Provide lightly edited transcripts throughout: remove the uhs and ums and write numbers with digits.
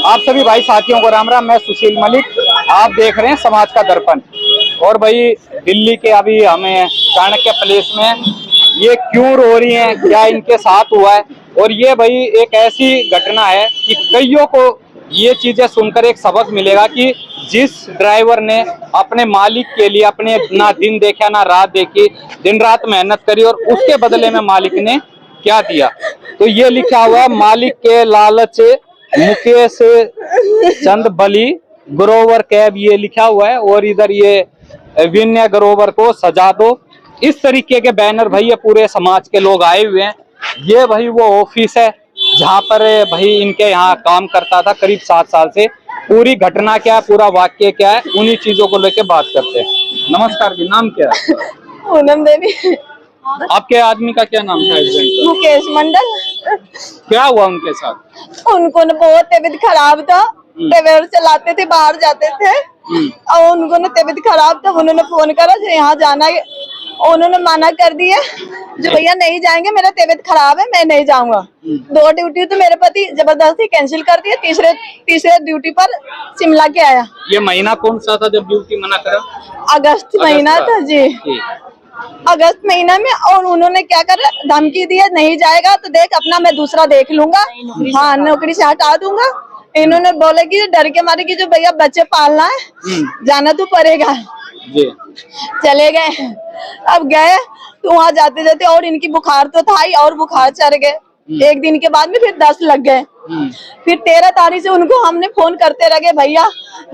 आप सभी भाई साथियों को राम राम। मैं सुशील मलिक, आप देख रहे हैं समाज का दर्पण। और भाई दिल्ली के अभी हमें चाणक्य प्लेस में ये क्यों रो रही हैं, क्या इनके साथ हुआ है। और ये भाई एक ऐसी घटना है कि कईयों को ये चीजें सुनकर एक सबक मिलेगा कि जिस ड्राइवर ने अपने मालिक के लिए अपने ना दिन देखा ना रात देखी, दिन रात मेहनत करी और उसके बदले में मालिक ने क्या दिया। तो ये लिखा हुआ मालिक के लालच मुकेश चंद बली ग्रोवर कैब, ये लिखा हुआ है। और इधर ये विनय ग्रोवर को सजा दो, इस तरीके के बैनर भाई ये पूरे समाज के लोग आए हुए हैं। ये भाई वो ऑफिस है जहाँ पर भाई इनके यहाँ काम करता था करीब 7 साल से। पूरी घटना क्या है, पूरा वाक्य क्या है, उन्हीं चीजों को लेके बात करते हैं। नमस्कार जी, नाम क्या है? पूनम देवी। आपके आदमी का क्या नाम था? मुकेश मंडल। क्या हुआ उनके साथ? उनको न बहुत तबीयत खराब था, ट्रेवल चलाते थे, बाहर जाते थे और उनको न तबीयत खराब था। उन्होंने फोन करा जो यहाँ जाना है, उन्होंने मना कर दिया जो भैया नहीं जाएंगे, मेरा तबीयत खराब है, मैं नहीं जाऊंगा। 2 ड्यूटी तो मेरे पति जबरदस्ती कैंसिल कर दिया, तीसरे ड्यूटी पर शिमला के आया। ये महीना कौन सा था जब ड्यूटी मना करा? अगस्त महीना था जी, अगस्त महीना में। और उन्होंने क्या करा, धमकी दिया नहीं जाएगा तो देख अपना मैं दूसरा देख लूंगा, हाँ नौकरी से हटा दूंगा। इन्होंने बोले कि डर के मारे कि जो भैया बच्चे पालना है जाना तो पड़ेगा। चले गए। अब गए तो वहाँ जाते जाते और इनकी बुखार तो था ही और बुखार चढ़ गए। 1 दिन के बाद में फिर 10 लग गए। फिर 13 तारीख से उनको हमने फोन करते रहे, भैया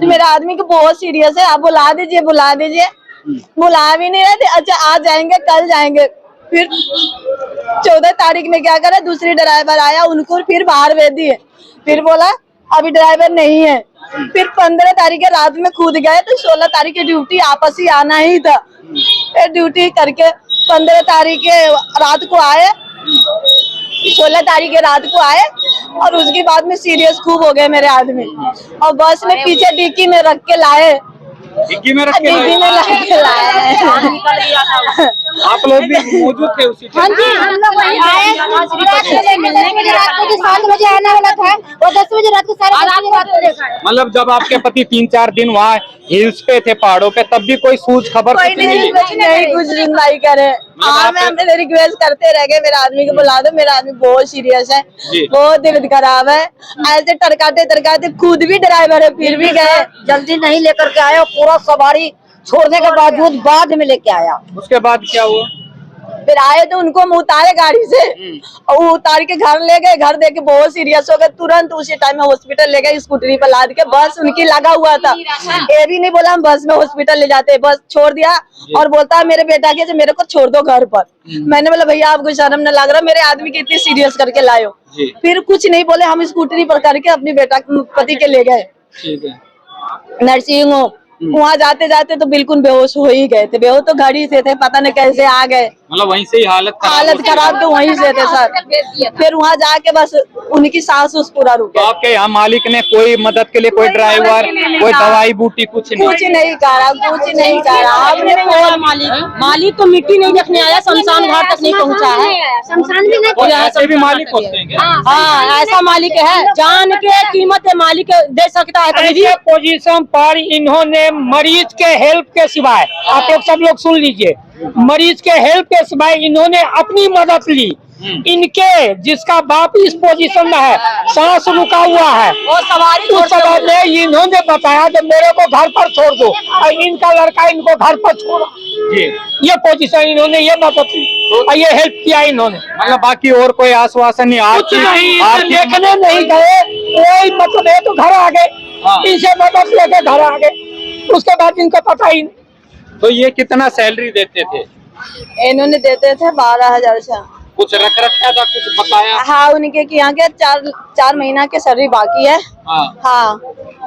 जो मेरा आदमी को बहुत सीरियस है, आप बुला दीजिए बुला दीजिए। बुला भी नहीं रहे थे। अच्छा आज जाएंगे कल जाएंगे। फिर 14 तारीख में क्या करा, दूसरी ड्राइवर आया, उनको फिर बाहर भेज दिए। फिर बोला अभी ड्राइवर नहीं है। फिर 15 तारीख के रात में कूद गए तो 16 तारीख की ड्यूटी आपस ही आना ही था। फिर ड्यूटी करके 15 तारीख के रात को आए, 16 तारीख के रात को आए और उसके बाद में सीरियस खूब हो गए मेरे आदमी। और बस में पीछे डिक्की में रख के लाए, डिक्की में रख के लाए। आप लोग भी मौजूद थे उसी टाइम? हाँ जी, हम लोग वहीं आए। मिलने के लिए रात को 7 बजे आने वाला था और 10 बजे रात को 10:30 मतलब जब आपके पति 3-4 दिन वहाँ हिल्स पे थे, पहाड़ों पे, तब भी कोई सूझ खबर नहीं कुछ सुनवाई करे। हाँ मैं हमने रिक्वेस्ट करते रह गए, मेरा आदमी को बुला दो, मेरा आदमी बहुत सीरियस है, बहुत तबीयत खराब है। ऐसे टरकाते खुद भी ड्राइवर है फिर भी गए, जल्दी नहीं लेकर के आया, पूरा सवारी छोड़ने के बावजूद बाद में लेके आया। उसके बाद क्या हुआ? फिर आए तो उनको हम उतारे गाड़ी से और वो उतार के घर ले गए। घर देके बहुत सीरियस हो गए, तुरंत उसी टाइम में हॉस्पिटल ले गए, स्कूटरी पर लाद के। बस उनकी लगा हुआ था, ये भी नहीं बोला हम बस में हॉस्पिटल ले जाते, बस छोड़ दिया। और बोलता है मेरे बेटा के मेरे को छोड़ दो घर पर। मैंने बोला भैया आपको शर्म न लग रहा, मेरे आदमी की इतनी सीरियस करके लाए हो। फिर कुछ नहीं बोले, हम स्कूटरी पर करके अपने बेटा पति के ले गए नर्सिंग होम। वहाँ जाते जाते तो बिल्कुल बेहोश हो ही गए थे। बेहोश तो घड़ी से थे, पता नहीं कैसे आ गए। मतलब वहीं से ही हालत खराब तो वहीं से थे सर। फिर वहाँ जाके बस उनकी सांस उस पूरा रुके। तो आपके यहाँ मालिक ने कोई मदद के लिए, कोई ड्राइवर, कोई दवाई बूटी कुछ नहीं करा, कुछ नहीं करा। आपने मालिक तो मिट्टी नहीं रखने आया, शमशान घाट तक नहीं पहुँचा है। शमशान भी नहीं, ऐसे भी मालिक होते हैं क्या? हाँ ऐसा मालिक है, जान के कीमत मालिक दे सकता है। ऐसे पोजीशन पर इन्होंने मरीज के हेल्प के सिवाय, आप लोग सब लोग सुन लीजिए, मरीज के हेल्प के सिवाय इन्होंने अपनी मदद ली। इनके जिसका बाप इस पोजीशन में है, सांस रुका हुआ है, उस समय में इन्होंने बताया कि मेरे को घर पर छोड़ दो, और इनका लड़का इनको घर पर छोड़ा। ये पोजीशन इन्होंने ये मदद ली और ये हेल्प किया इन्होंने। मतलब बाकी और कोई आश्वासन नहीं? कुछ नहीं, देखने नहीं गए कोई, मतलब ये तो घर आ गए, इनसे मदद लेके घर आ गए, उसके बाद इनको पता ही नहीं। तो ये कितना सैलरी देते थे? इन्होंने देते थे 12,000 से। कुछ रख रखा था, कुछ बताया? हाँ उनके यहाँ के 4 महीना के सैलरी बाकी है। हाँ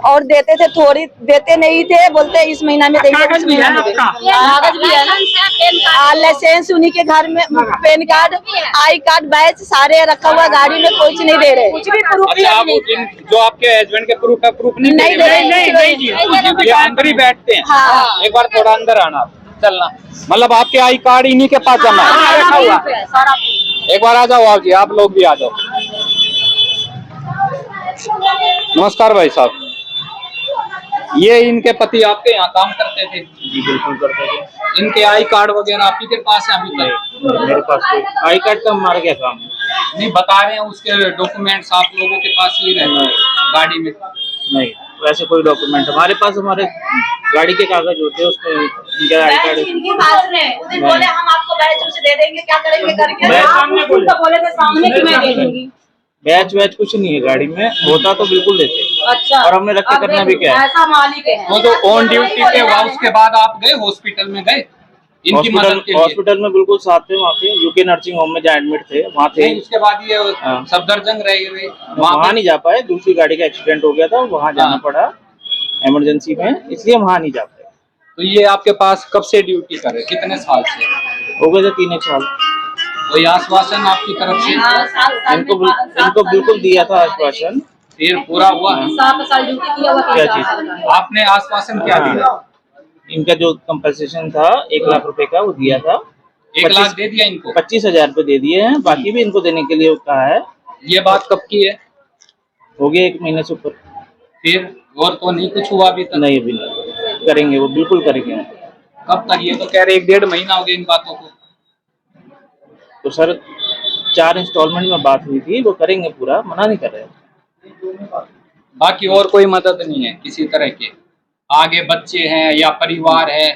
और देते थे, थोड़ी देते नहीं थे, बोलते इस महीना में देंगे। कागज भी है ना आपका? कागज भी है ना, लाइसेंस उन्हीं के घर में, pan card, I card, batch सारे रखा हुआ, गाड़ी में कुछ नहीं दे रहे, कुछ भी प्रूफ जो आपके हस्बैंड के प्रूफ है, प्रूफ नहीं दे रहे, अंदर ही बैठते हैं। हाँ। एक बार थोड़ा अंदर आना, चलना। मतलब आपके आई कार्ड इन्हीं के पास जमा है, रखा हुआ। एक बार आ जाओ आप जी, आप लोग भी आ जाओ। नमस्कार भाई साहब, ये इनके पति आपके यहाँ काम करते थे? जी बिल्कुल करते थे। इनके आई कार्ड वगैरह आप ही के पास है अभी तक? मेरे पास कोई आई कार्ड का हमारा क्या काम है? नहीं बता रहे हैं, उसके डॉक्यूमेंट्स आप लोगों के पास ही रहते हैं गाड़ी में? नहीं, वैसे कोई डॉक्यूमेंट हमारे पास, हमारे गाड़ी के कागज होते हैं, उसमें इनका आई कार्ड। इनके पास है, उधर बोले हम आपको बैच उसे दे देंगे, क्या करेंगे करके बैच आप सामने खुद तो बोले थे सामने कि मैं दे दूंगी। बैच वैच कुछ नहीं है गाड़ी में, होता तो बिल्कुल देते। अच्छा, और हमें रख के करना भी क्या है? ऐसा मालिक है वो तो ऑन ड्यूटी पे हुआ, उसके बाद आप गए हॉस्पिटल में, गए इनकी मदद के लिए? हॉस्पिटल में बिल्कुल साथ थे, वहाँ पे यूके नर्सिंग होम में जहाँ एडमिट थे वहाँ थे। नहीं, उसके बाद ये हाँ। सफदरजंग रहे वहाँ नहीं जा पाए, दूसरी गाड़ी का एक्सीडेंट हो गया था, वहाँ जाना हाँ। पड़ा इमरजेंसी में, इसलिए वहाँ नहीं जा पाए। तो ये आपके पास कब से ड्यूटी करे, कितने साल से? हो गए थे 3 साल। कोई आश्वासन आपकी तरफ से? इनको बिल्कुल दिया था आश्वासन, फिर पूरा हुआ? 7 साल ड्यूटी किया हुआ, क्या चीज? आपने आश्वासन क्या हाँ। दिया? इनका जो कंपनसेशन था 1 लाख रुपए का, वो दिया था। 1 लाख दे दिया इनको? 25,000 रुपए दे दिए हैं, बाकी भी इनको देने के लिए कहा है। ये बात कब की है? हो गया 1 महीने से ऊपर। फिर और तो नहीं कुछ हुआ अभी तक? नहीं, अभी नहीं करेंगे, वो बिल्कुल करेंगे। कब तक? ये तो कह रहे 1-1.5 महीना हो गया इन बातों को। तो सर 4 इंस्टॉलमेंट में बात हुई थी, वो करेंगे पूरा, मना नहीं कर रहे। बाकी और कोई मदद नहीं है किसी तरह के? आगे बच्चे हैं या परिवार है?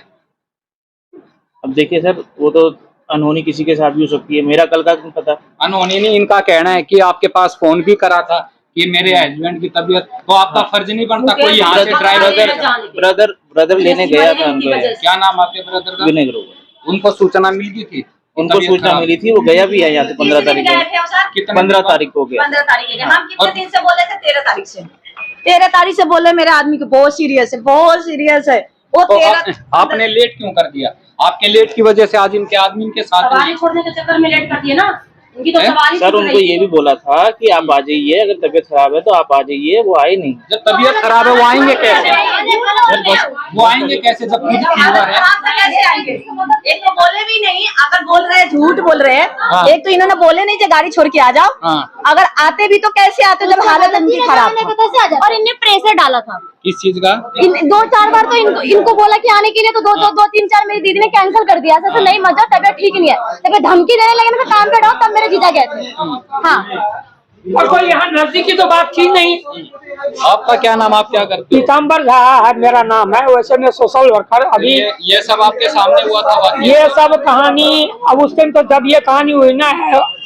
अब देखिए सर, वो तो अनहोनी किसी के साथ भी हो सकती है, मेरा कल का नहीं पता। अनहोनी नहीं, इनका कहना है कि आपके पास फोन भी करा था कि मेरे हस्बैंड की तबीयत, तो आपका फर्ज नहीं बनता कोई यहाँ से ड्राइवर? ब्रदर लेने गया था हमको। क्या नाम आपके ब्रदर का? विनय ग्रोवर। उनको सूचना मिल गई थी? उनको सूचना मिली थी, वो गया भी है यहाँ से 15 तारीख को। 15 तारीख को गया। 15 तारीख के हम कितने दिन से बोले थे? 13 तारीख से। 13 तारीख से बोले मेरे आदमी को बहुत सीरियस है, बहुत सीरियस है। वो तो 13 आपने लेट क्यों कर दिया? आपके लेट की वजह से आज इनके आदमी के साथ सवारी छोड़ने के चक्कर में लेट कर दिए ना, उनकी तो है? सवारी सर छूट उनको रही ये थी। भी बोला था कि आप आ जाइए, अगर तबीयत खराब है तो आप आ जाइए, वो आए नहीं। जब तबीयत खराब है वो आएंगे कैसे? वो आएंगे कैसे जब खुद फीवर है? आप तो कैसे आएंगे? एक तो बोले भी नहीं, अगर बोल रहे हैं झूठ बोल रहे हैं। हाँ। एक तो इन्होंने बोले नहीं कि गाड़ी छोड़ के आ जाओ। हाँ। अगर आते भी तो कैसे आते जब हालत इनकी खराब था। कैसे आ जाए? और इनने प्रेशर डाला था। किस चीज का? 2-4 बार तो इनको बोला कि आने के लिए, तो 2-3-4 मेरी दीदी ने कैंसिल कर दिया। ऐसा नहीं मजा, तबियत ठीक नहीं है, तबियत धमकी देने लगे मैं काम पे रहो, तब मेरे जीजा गए थे। हाँ, और कोई यहाँ नजदीकी तो बात थी नहीं। आपका क्या नाम, आप क्या करते हो? पीताम्बर झा है मेरा नाम है, वैसे मैं सोशल वर्कर। अभी ये सब आपके सामने हुआ था बात? ये सब कहानी, अब उस दिन तो जब ये कहानी हुई ना,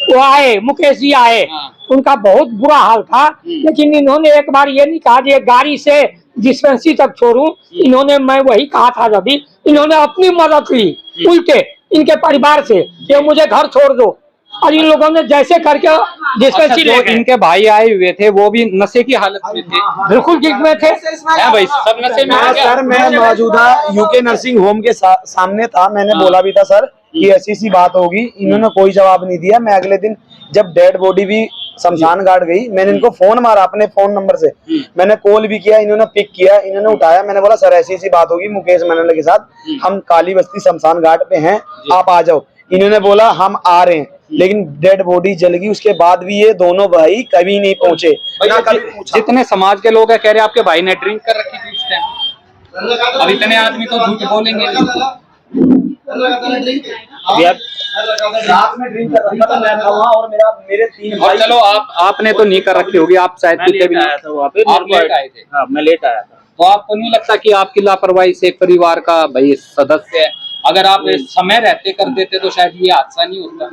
वो आए, मुकेश जी आए, हाँ। उनका बहुत बुरा हाल था। लेकिन इन्होंने एक बार ये नहीं कहा कि गाड़ी से डिस्पेंसरी तक छोड़ूं, इन्होंने, मैं वही कहा था जब भी, इन्होंने अपनी मदद ली उल्टे इनके परिवार से, ये मुझे घर छोड़ दो, और इन लोगों ने जैसे करके डिस्पेंसरी ले गए। इनके भाई आए हुए थे वो भी नशे की हालत में थे? बिल्कुल ठीक में थे। है भाई, सब नशे में? सर मैं मौजूदा यूके नर्सिंग होम के सामने था, मैंने बोला भी था सर कि ऐसी बात होगी, इन्होंने कोई जवाब नहीं दिया। मैं अगले दिन जब डेड बॉडी भी शमशान घाट गई, मैंने इनको फोन मारा अपने फोन नंबर से, मैंने कॉल भी किया, इन्होंने पिक किया, इन्होंने उठाया। मैंने बोला सर ऐसी बात होगी मुकेश मनल के साथ, हम काली बस्ती शमशान घाट पे हैं, आप आ जाओ। इन्होंने बोला हम आ रहे हैं, लेकिन डेड बॉडी जल गई। उसके बाद भी ये दोनों भाई कभी नहीं पहुंचे, ना कभी पूछा। जितने समाज के लोग हैं कह रहे आपके भाई ने ड्रिंक कर रखी थी उस टाइम। अब इतने आदमी तो झूठ बोलेंगे रात में ड्रिंक कर रखा था, मैं था वहाँ और मेरे 3 और भाई। चलो आपने तो नहीं कर रखी होगी, आप शायद पीते भी आया था वहाँ पे, आप लेट आए थे? हाँ, मैं लेट आया था। तो आपको नहीं लगता कि आपकी लापरवाही से एक परिवार का भाई सदस्य है, अगर आप समय रहते कर देते तो शायद ये हादसा नहीं होता?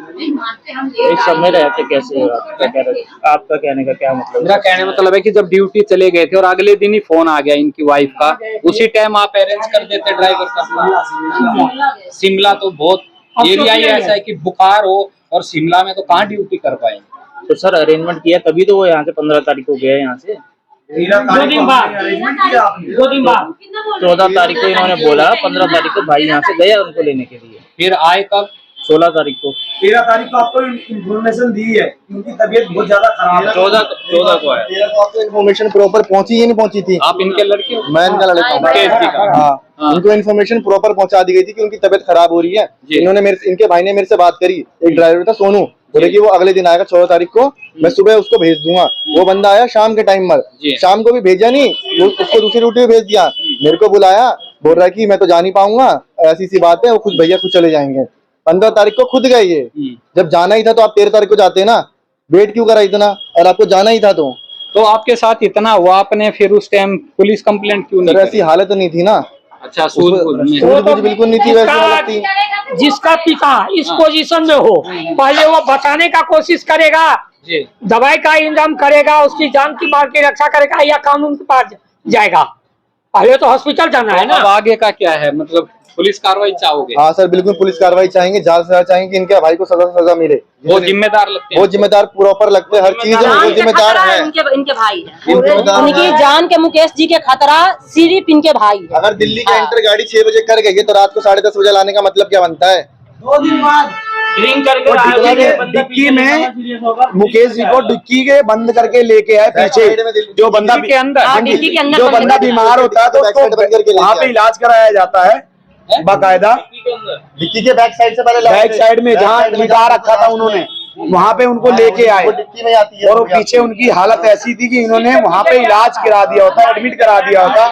एक समय रहते कैसे? आपका कहने का क्या मतलब? मेरा कहने मतलब है कि जब ड्यूटी चले गए थे और अगले दिन ही फोन आ गया इनकी वाइफ का, उसी टाइम आप अरेंज कर देते ड्राइवर का। शिमला तो बहुत एरिया ही ऐसा है कि बुखार हो, और शिमला में तो कहाँ ड्यूटी कर पाएंगे? तो सर अरेंजमेंट किया तभी तो वो यहाँ से 15 तारीख को गया यहाँ से। 2 दिन बाद 14 तारीख को इन्होंने बोला, 15 तारीख को भाई यहाँ से गया उनको लेने के लिए। फिर आए कब? 16 तारीख को। 13 तारीख को आपको इन्फॉर्मेशन दी है, उनकी तबीयत बहुत ज्यादा खराब है। 14 को आया। 13 को आपको इन्फॉर्मेशन प्रॉपर पहुंची ही नहीं पहुंची थी। आप इनके लड़के हो? मैं इनका लड़का हूं। मुकेश जी का? हाँ, उनको इन्फॉर्मेशन प्रॉपर पहुंचा दी गई थी कि उनकी तबीयत खराब हो रही है। जी। इन्होंने इनके भाई ने मेरे से बात करी, एक ड्राइवर था सोनू, बोले कि वो अगले दिन आएगा 14 तारीख को, मैं सुबह उसको भेज दूंगा। वो बंदा आया शाम के टाइम पर, शाम को भी भेजा नहीं, वो उसको दूसरी रूट पे भेज दिया। मेरे को बुलाया, बोल रहा है कि मैं तो जा नहीं पाऊंगा, ऐसी सी बात है, वो खुद भैया खुद चले जाएंगे। 15 तारीख को खुद गए ये। जब जाना ही था तो आप 13 तारीख को जाते ना, वेट क्यों करा इतना? और आपको जाना ही था तो आपके साथ इतना हुआ, आपने फिर उस टाइम पुलिस कंप्लेंट क्यों नहीं? ऐसी हालत तो नहीं थी ना। अच्छा, सूझबूझ बिल्कुल नहीं थी, वैसी हालत थी। जिसका पिता इस पोजीशन में हो, पहले वो बचाने का कोशिश करेगा, दवाई का इंतजाम करेगा, उसकी जान की माल की रक्षा करेगा, या कानून के पास जाएगा? पहले तो हॉस्पिटल जाना है ना। अब आगे का क्या है, मतलब पुलिस कार्रवाई चाहोगे? हाँ सर, बिल्कुल पुलिस कार्रवाई चाहेंगे, ज्यादा से ज्यादा चाहेंगे कि इनके भाई को सजा मिले। वो जिम्मेदार लगते हैं, वो जिम्मेदार प्रॉपर लगते हैं, हर चीज में वो जिम्मेदार है। इनके भाई उनकी जान के, मुकेश जी के खतरा सिर्फ इनके भाई है। अगर दिल्ली का इंटर गाड़ी 6 बजे कर गई तो रात को 10:30 बजे लाने का मतलब क्या बनता है? 2 दिन बाद ड्रिंक करके डिक्की में मुकेश जी को डिक्की के बंद करके लेके आए पीछे। जो बंदा के अंदर जो बंदा बीमार होता है तो उसको वहाँ पे इलाज कराया जाता है बाकायदा। डिक्की के बैक साइड से पहले बैक साइड में जहाँ लिटा रखा था उन्होंने, वहाँ पे उनको लेके आए। डिक्की में आती है और वो पीछे उनकी हालत ऐसी थी कि इन्होंने वहाँ पे इलाज करा दिया होता, एडमिट करा दिया होता।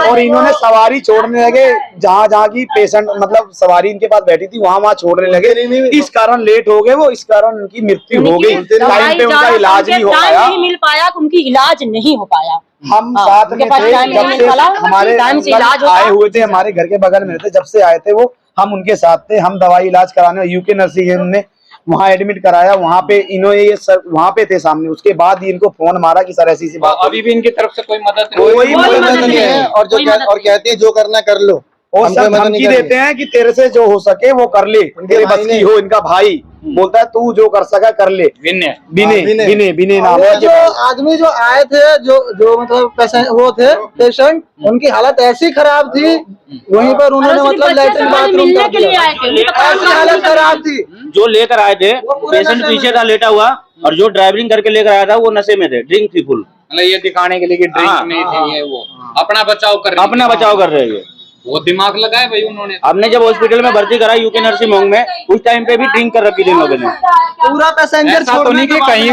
और इन्होंने सवारी छोड़ने लगे, जहाँ जहाँ की पेशेंट मतलब सवारी इनके पास बैठी थी वहाँ छोड़ने लगे। इस कारण लेट हो गए वो, इस कारण उनकी मृत्यु हो गई। टाइम पे उनका इलाज नहीं हो पाया, नहीं मिल पाया, उनकी इलाज नहीं हो पाया। हम साथ में थे जब से हमारे आए हुए थे, हमारे घर के बगल में थे, जब से आए थे वो, हम उनके साथ थे। हम दवाई इलाज कराने यूके नर्सिंग होम ने वहाँ एडमिट कराया, वहाँ पे इन्होंने ये सर वहाँ पे थे सामने। उसके बाद ही इनको फोन मारा कि सर ऐसी सी बात। अभी भी इनकी तरफ से कोई मदद कोई मदद नहीं है। और कहते हैं जो करना कर लो, और सब धमकी देते हैं कि तेरे से जो हो सके वो कर ले, तेरे बस की हो। इनका भाई बोलता है तू जो कर सका कर ले। बिने नाम है। जो आदमी जो आए थे, जो मतलब पेशेंट, उनकी हालत ऐसी खराब थी, वहीं पर उन्होंने मतलब लैट्रिन बाथरूम कर दिया। ऐसी हालत खराब थी। जो लेकर आए थे पेशेंट पीछे था लेटा हुआ, और जो ड्राइविंग करके लेकर आया था वो नशे में थे, ड्रिंक थी फुल। मतलब ये दिखाने के लिए कि ड्रिंक नहीं थी, ये वो अपना बचाव कर रहे हैं। वो दिमाग लगाए भाई उन्होंने। हमने जब हॉस्पिटल में भर्ती करा यूके नर्सिंग होम में, उस टाइम पे भी ड्रिंक कर रखी थी इन लोगों ने। पूरा पैसेंजर ऐसा तो नहीं कि कहीं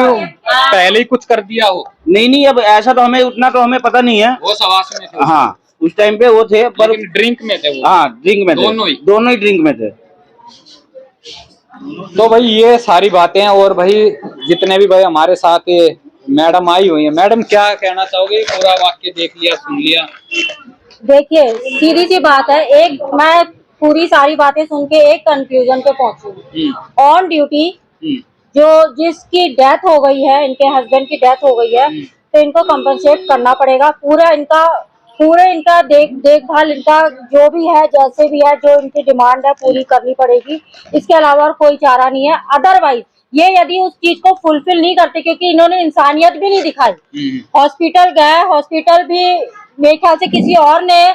पहले ही कुछ कर दिया हो? नहीं, अब ऐसा तो हमें पता नहीं है। वो सवास में थे। हाँ, उस टाइम पे वो थे, पर ड्रिंक में थे वो। हाँ, ड्रिंक में थे, दोनों ही ड्रिंक में थे। तो भाई ये सारी बातें हैं। और भाई जितने भी भाई हमारे साथ मैडम आई हुई है, मैडम क्या कहना चाहोगे? पूरा वाक्य देख लिया, सुन लिया। देखिए, सीधी सी बात है, एक मैं पूरी सारी बातें सुन के एक कंक्लूजन पे पहुंची। ऑन ड्यूटी जो जिसकी डेथ हो गई है, इनके हस्बैंड की डेथ हो गई है, तो इनको कंपनसेट करना पड़ेगा। पूरे इनका देखभाल इनका जो भी है, जैसे भी है, जो इनकी डिमांड है पूरी करनी पड़ेगी। इसके अलावा और कोई चारा नहीं है। अदरवाइज ये यदि उस चीज को फुलफिल नहीं करते, क्योंकि इन्होंने इंसानियत भी नहीं दिखाई। हॉस्पिटल गए, हॉस्पिटल भी मेरे ख्याल से किसी और ने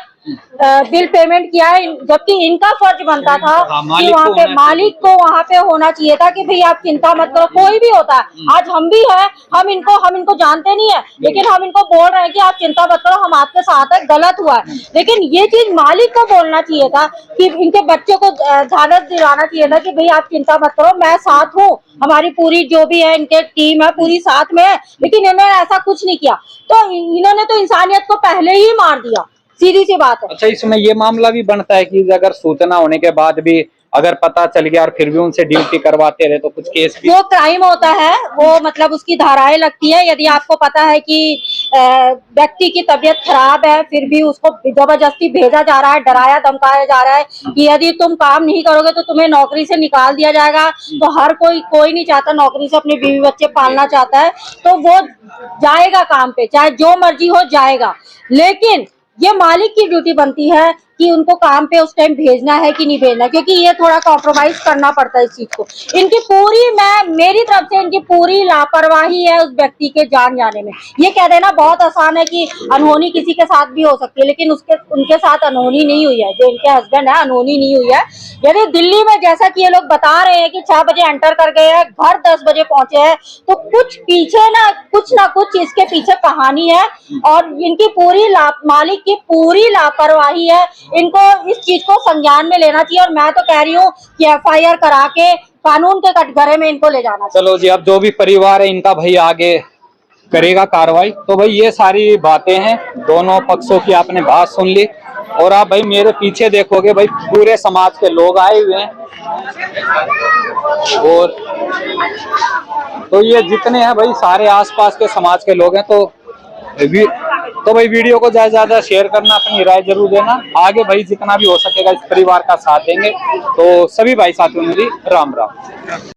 बिल पेमेंट किया है, जबकि इनका फर्ज बनता था कि वहाँ पे मालिक को वहाँ पे होना चाहिए था कि भाई आप चिंता मत करो। कोई भी होता है, आज हम भी हैं, हम इनको जानते नहीं है, लेकिन हम इनको बोल रहे हैं कि आप चिंता मत करो, हम आपके साथ है, गलत हुआ है। लेकिन ये चीज मालिक को बोलना चाहिए था कि इनके बच्चे को ध्यान दिलाना चाहिए था कि भाई आप चिंता मत करो, मैं साथ हूँ, हमारी पूरी जो भी है इनके टीम है पूरी साथ में है। लेकिन इन्होंने ऐसा कुछ नहीं किया, तो इन्होंने तो इंसानियत को पहले ही मार दिया, सीधी सी बात है। अच्छा, इसमें ये मामला भी बनता है कि अगर सूचना होने के बाद भी अगर पता चल गया और फिर भी उनसे ड्यूटी करवाते रहे तो कुछ केस भी... जो क्राइम होता है वो मतलब उसकी धाराएं लगती है। यदि आपको पता है कि व्यक्ति की तबीयत खराब है, फिर भी उसको जबरदस्ती भेजा जा रहा है, डराया धमकाया जा रहा है कि यदि तुम काम नहीं करोगे तो तुम्हें नौकरी से निकाल दिया जाएगा, तो हर कोई नहीं चाहता नौकरी से अपने बीवी बच्चे पालना चाहता है, तो वो जाएगा काम पे, चाहे जो मर्जी हो जाएगा। लेकिन ये मालिक की ड्यूटी बनती है कि उनको काम पे उस टाइम भेजना है कि नहीं भेजना, क्योंकि ये थोड़ा कॉम्प्रोमाइज करना पड़ता है इस चीज को। इनकी पूरी मेरी तरफ से इनकी पूरी लापरवाही है उस व्यक्ति के जान जाने में। ये कह देना बहुत आसान है कि अनहोनी किसी के साथ भी हो सकती है, लेकिन उनके साथ अनहोनी नहीं हुई है। जो इनके हस्बैंड है, अनहोनी नहीं हुई है। यदि दिल्ली में जैसा कि ये लोग बता रहे हैं कि 6 बजे एंटर कर गए हैं, घर 10 बजे पहुंचे हैं, तो कुछ पीछे ना कुछ इसके पीछे कहानी है, और इनकी मालिक की पूरी लापरवाही है इनको इस चीज को संज्ञान में लेना चाहिए। और मैं तो कह रही हूँ कि FIR करा के कानून के कटघरे में इनको ले जाना चाहिए। चलो जी, अब जो भी परिवार है इनका भाई आगे करेगा कार्रवाई। तो भाई ये सारी बातें हैं, दोनों पक्षों की आपने बात सुन ली। और आप भाई मेरे पीछे देखोगे भाई पूरे समाज के लोग आए हुए हैं। और तो ये जितने हैं भाई सारे आसपास के समाज के लोग हैं। तो भाई वीडियो को ज्यादा से ज्यादा शेयर करना, अपनी राय जरूर देना। आगे भाई जितना भी हो सकेगा इस परिवार का साथ देंगे। तो सभी भाई साथियों मेरी राम राम।